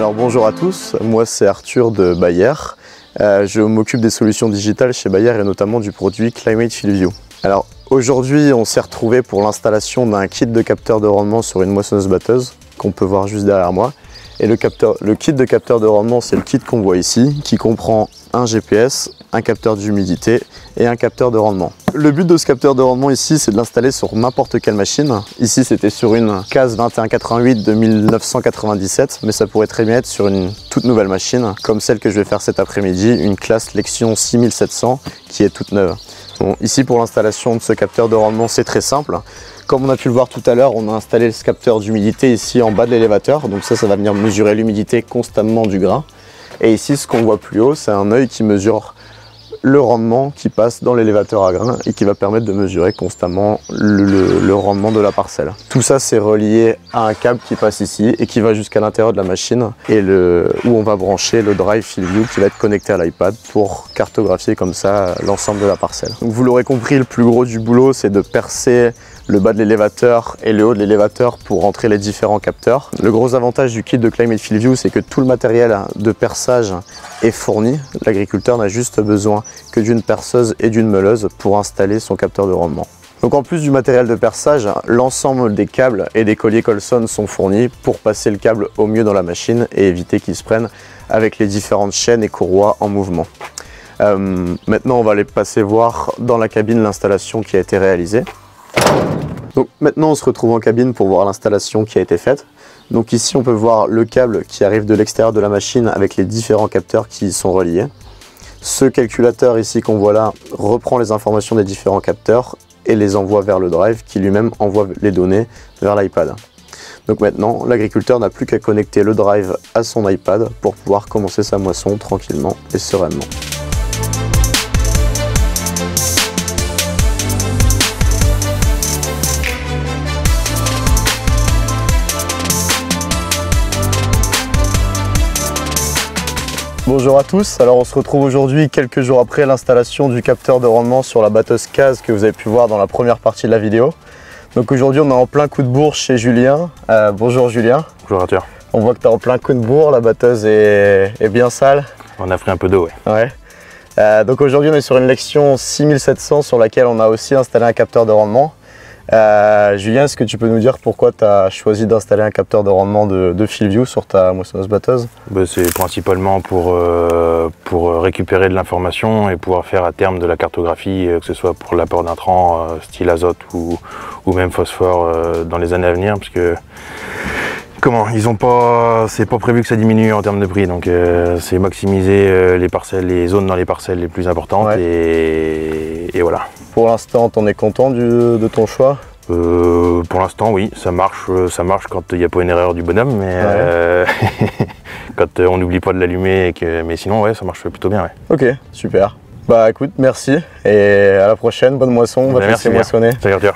Alors bonjour à tous, moi c'est Arthur de Bayer. Je m'occupe des solutions digitales chez Bayer et notamment du produit Climate Field View. Alors aujourd'hui on s'est retrouvé pour l'installation d'un kit de capteur de rendement sur une moissonneuse-batteuse qu'on peut voir juste derrière moi. Et le kit de capteur de rendement, c'est le kit qu'on voit ici, qui comprend un GPS, un capteur d'humidité et un capteur de rendement. Le but de ce capteur de rendement ici, c'est de l'installer sur n'importe quelle machine. Ici, c'était sur une CAS 2188 de 1997, mais ça pourrait très bien être sur une toute nouvelle machine, comme celle que je vais faire cet après-midi, une classe Lexion 6700 qui est toute neuve. Bon, ici, pour l'installation de ce capteur de rendement, c'est très simple. Comme on a pu le voir tout à l'heure, on a installé ce capteur d'humidité ici en bas de l'élévateur. Donc ça va venir mesurer l'humidité constamment du grain. Et ici, ce qu'on voit plus haut, c'est un œil qui mesure le rendement qui passe dans l'élévateur à grains et qui va permettre de mesurer constamment le rendement de la parcelle. Tout ça, c'est relié à un câble qui passe ici et qui va jusqu'à l'intérieur de la machine et où on va brancher le Drive Field View qui va être connecté à l'iPad pour cartographier comme ça l'ensemble de la parcelle. Donc vous l'aurez compris, le plus gros du boulot, c'est de percer le bas de l'élévateur et le haut de l'élévateur pour rentrer les différents capteurs. Le gros avantage du kit de Climate Field View, c'est que tout le matériel de perçage est fourni. L'agriculteur n'a juste besoin que d'une perceuse et d'une meuleuse pour installer son capteur de rendement. Donc en plus du matériel de perçage, l'ensemble des câbles et des colliers Colson sont fournis pour passer le câble au mieux dans la machine et éviter qu'il se prenne avec les différentes chaînes et courroies en mouvement. Maintenant, on va aller passer voir dans la cabine l'installation qui a été réalisée. Donc maintenant on se retrouve en cabine pour voir l'installation qui a été faite. Donc ici on peut voir le câble qui arrive de l'extérieur de la machine avec les différents capteurs qui y sont reliés. Ce calculateur ici qu'on voit là reprend les informations des différents capteurs et les envoie vers le drive qui lui-même envoie les données vers l'iPad. Donc maintenant l'agriculteur n'a plus qu'à connecter le drive à son iPad pour pouvoir commencer sa moisson tranquillement et sereinement. Bonjour à tous, alors on se retrouve aujourd'hui quelques jours après l'installation du capteur de rendement sur la batteuse CAS que vous avez pu voir dans la première partie de la vidéo. Donc aujourd'hui on est en plein coup de bourre chez Julien. Bonjour Julien. Bonjour Arthur. On voit que tu es en plein coup de bourre, la batteuse est bien sale. On a pris un peu d'eau, ouais. Donc aujourd'hui on est sur une Lexion 6700 sur laquelle on a aussi installé un capteur de rendement. Julien, est-ce que tu peux nous dire pourquoi tu as choisi d'installer un capteur de rendement de Field View sur ta moissonneuse-batteuse? C'est principalement pour récupérer de l'information et pouvoir faire à terme de la cartographie, que ce soit pour l'apport d'intrants style azote ou même phosphore dans les années à venir, parce que c'est pas prévu que ça diminue en termes de prix, donc c'est maximiser les zones dans les parcelles les plus importantes, ouais. et voilà. Pour l'instant, t'en es content de ton choix? Pour l'instant, oui, ça marche quand il n'y a pas une erreur du bonhomme, mais ouais. Quand on n'oublie pas de l'allumer, mais sinon, ouais, ça marche plutôt bien. Ouais. Ok, super. Bah écoute, merci et à la prochaine, bonne moisson, on va te laisser moissonner. Salut Arthur.